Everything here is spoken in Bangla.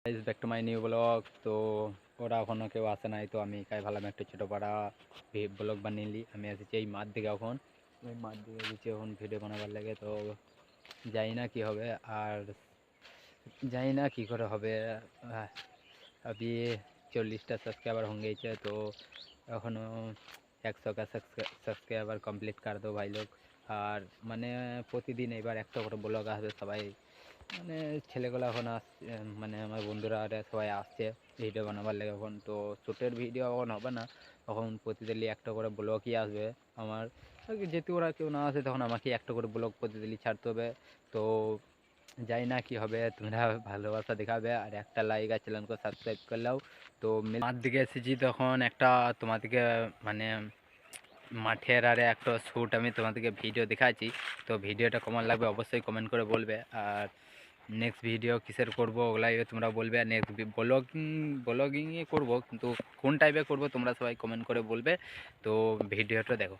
Guys back to my new blog. তো ওরা এখনও কেউ আসে নাই, তো আমি একাই ভাবলাম একটা ছোটো পাড়া ব্লগ বানিয়ে নিই। আমি এসেছি এই মাঠ দিকে, এখন ওই মাঠ দিকে এসেছি এখন ভিডিও বানাবার লাগে। তো জানি না কী হবে, আর জানি না কী করে হবে। अभी 40টা সাবস্ক্রাইবার হয়ে গেছে, তো এখনও 100 का সাবস্ক্রাইবার কমপ্লিট कर दो भाई लोग। আর মানে প্রতিদিন এবার একটা করে ব্লগ আসবে, সবাই মানে ছেলেগুলো এখন আসছে, মানে আমার বন্ধুরা আর সবাই আসছে ভিডিও বানাবার লেগে। এখন তো শ্যুটের ভিডিও এখন হবে না, এখন প্রতিদিনই একটা করে ব্লগই আসবে আমার। যেহেতু ওরা কেউ না আসে, তখন আমাকে একটা করে ব্লগ প্রতিদিনই ছাড়তে হবে। তো জানি না কী হবে, তোমরা ভালোবাসা দেখাবে আর একটা লাইক আর চ্যানেলকে সাবস্ক্রাইব করলেও। তো মাঠ দিকে এসেছি, তখন একটা তোমাদেরকে মানে মাঠের আরে একটা শ্যুট আমি তোমাদেরকে ভিডিও দেখাচ্ছি। তো ভিডিওটা কেমন লাগবে অবশ্যই কমেন্ট করে বলবে। আর নেক্সট ভিডিও কিসের করবো ওগুলাই তোমরা বলবে। আর নেক্সট ব্লগিংই করবো, কিন্তু কোন টাইপে করবো তোমরা সবাই কমেন্ট করে বলবে। তো ভিডিওটা দেখো।